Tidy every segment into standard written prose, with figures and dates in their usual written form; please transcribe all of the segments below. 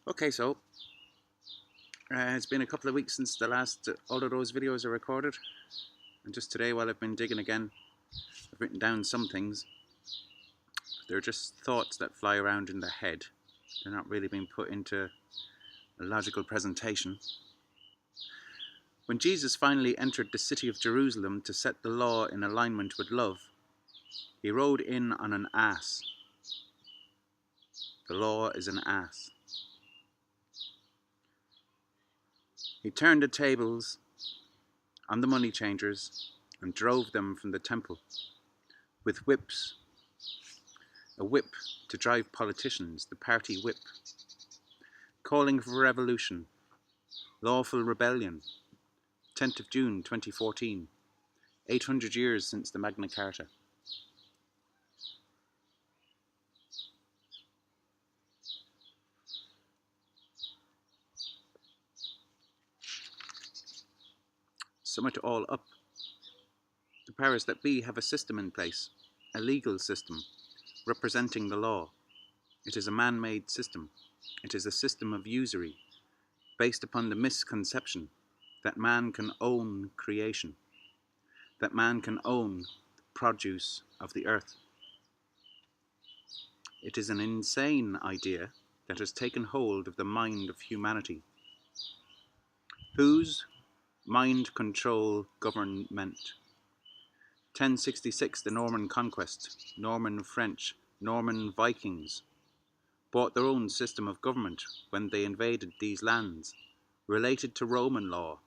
Okay, so it's been a couple of weeks since the last all of those videos are recorded, and just today while I've been digging again, I've written down some things. They're just thoughts that fly around in the head. They're not really being put into a logical presentation. When Jesus finally entered the city of Jerusalem to set the law in alignment with love, he rode in on an ass. The law is an ass. He turned the tables on the money changers and drove them from the temple with whips, a whip to drive politicians, the party whip, calling for revolution, Lawful Rebellion, 10th of June 2014, 800 years since the Magna Carta. Sum it all up. The powers that be have a system in place, a legal system, representing the law. It is a man-made system. It is a system of usury, based upon the misconception that man can own creation, that man can own the produce of the earth. It is an insane idea that has taken hold of the mind of humanity. Whose mind control government? 1066, the Norman conquest, Norman French, Norman Vikings bought their own system of government when they invaded these lands, related to Roman law,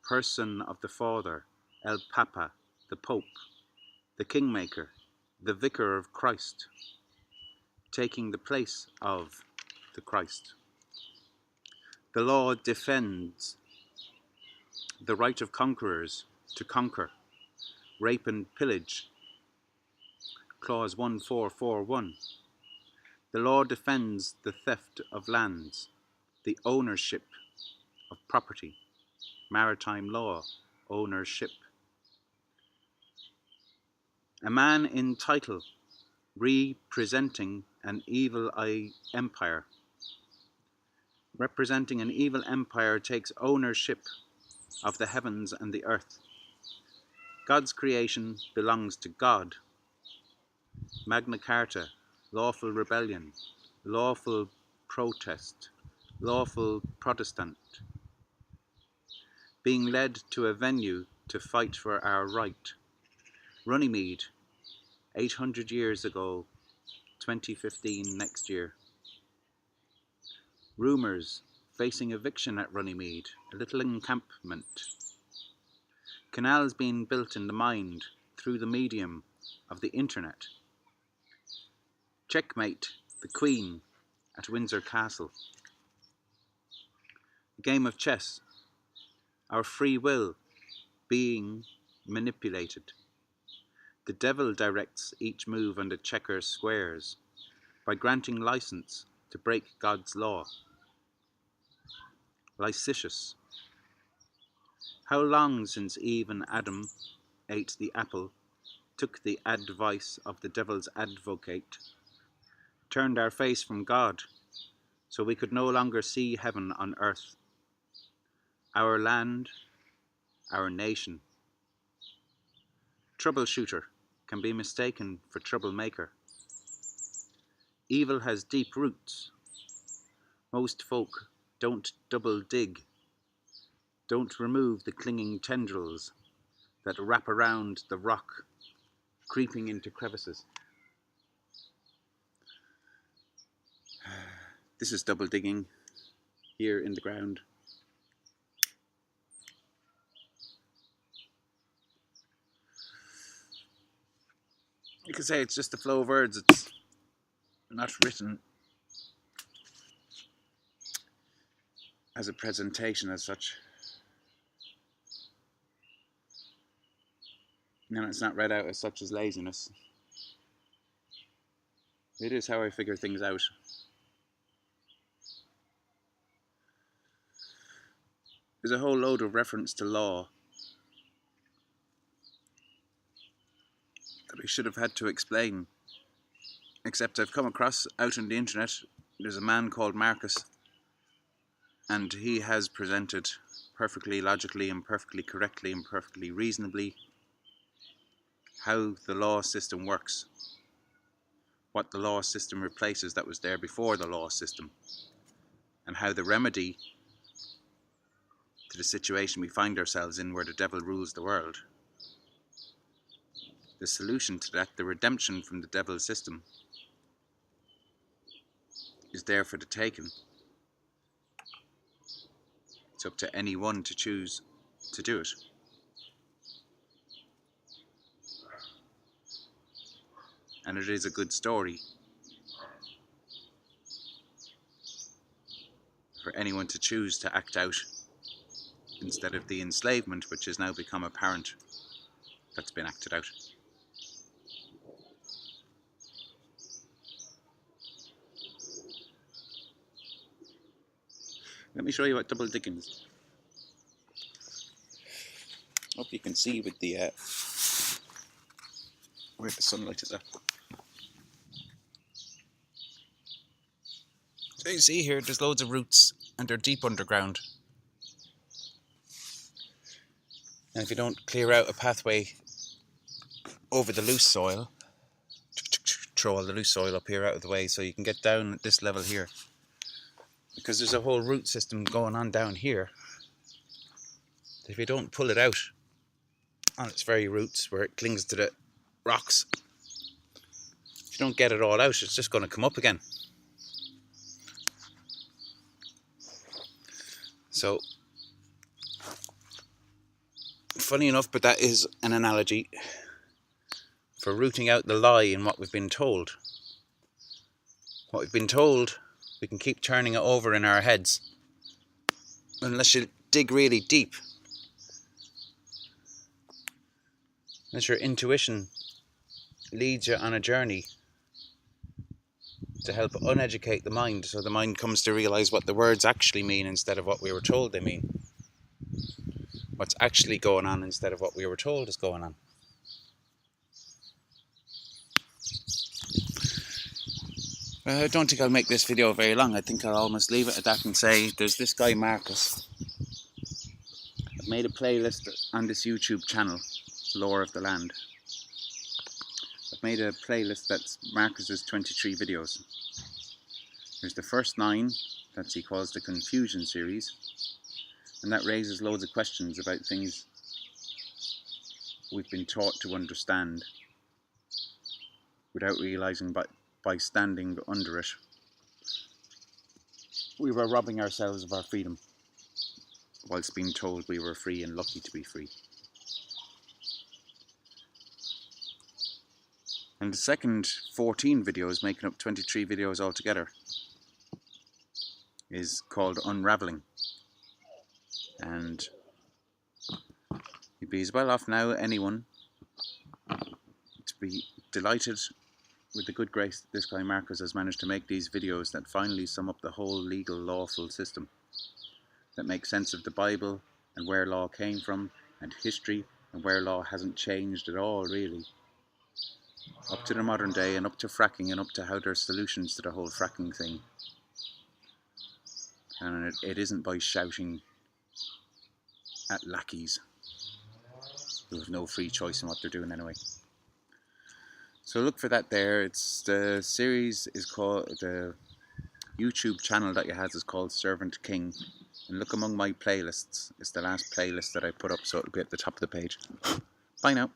person of the Father, El Papa, the Pope, the Kingmaker, the Vicar of Christ, taking the place of the Christ. The law defends the right of conquerors to conquer, rape and pillage. Clause 1441. The law defends the theft of lands, the ownership of property, maritime law, ownership. A man in title, representing an evil empire. Representing an evil empire takes ownership of the heavens and the earth. God's creation belongs to God. Magna Carta, Lawful Rebellion, Lawful Protest, Lawful Protestant. Being led to a venue to fight for our right. Runnymede, 800 years ago, 2015 next year. Rumours facing eviction at Runnymede, a little encampment. Canals being built in the mind through the medium of the internet. Checkmate, the Queen at Windsor Castle. A game of chess, our free will being manipulated. The devil directs each move on the checker squares by granting license to break God's law. Licentious. How long since Eve and Adam ate the apple, took the advice of the devil's advocate, turned our face from God, so we could no longer see heaven on earth, our land, our nation. Troubleshooter can be mistaken for troublemaker. Evil has deep roots. Most folk don't double dig, don't remove the clinging tendrils that wrap around the rock, creeping into crevices. This is double digging here in the ground. You could say it's just a flow of words, it's not written as a presentation as such. And it's not read out as such as laziness. It is how I figure things out. There's a whole load of reference to law that I should have had to explain, except I've come across out on the internet, there's a man called Marcus And he has presented perfectly logically and perfectly correctly and perfectly reasonably how the law system works, what the law system replaces that was there before the law system, and how the remedy to the situation we find ourselves in where the devil rules the world, the solution to that, the redemption from the devil's system, is there for the taking. It's up to anyone to choose to do it. And it is a good story for anyone to choose to act out instead of the enslavement which has now become apparent that's been acted out. Let me show you what double digging is. Hope you can see with the where the sunlight is at. So you see here, there's loads of roots and they're deep underground. And if you don't clear out a pathway over the loose soil, throw all the loose soil up here out of the way so you can get down at this level here. Because there's a whole root system going on down here. If you don't pull it out on its very roots where it clings to the rocks, if you don't get it all out, it's just going to come up again. So, funny enough, but that is an analogy for rooting out the lie in what we've been told. What we've been told, we can keep turning it over in our heads unless you dig really deep. Unless your intuition leads you on a journey to help uneducate the mind, so the mind comes to realise what the words actually mean instead of what we were told they mean. What's actually going on instead of what we were told is going on. I don't think I'll make this video very long. I think I'll almost leave it at that and say there's this guy Marcus. I've made a playlist on this YouTube channel, Lore of the Land. I've made a playlist that's Marcus's 23 videos. There's the first 9 that he calls the Confusion series, and that raises loads of questions about things we've been taught to understand without realising by standing under it we were robbing ourselves of our freedom whilst being told we were free and lucky to be free. And the second 14 videos, making up 23 videos altogether, is called Unraveling. And you'd be as well off now, anyone, to be delighted with the good grace that this guy Marcus has managed to make these videos that finally sum up the whole legal, lawful system, that make sense of the Bible and where law came from, and history, and where law hasn't changed at all, really. Up to the modern day, and up to fracking, and up to how there's solutions to the whole fracking thing. And it isn't by shouting at lackeys who have no free choice in what they're doing anyway. So look for that there. It's the series is called, the YouTube channel that he has is called Servant King. And look among my playlists. It's the last playlist that I put up, so it'll be at the top of the page. Bye now.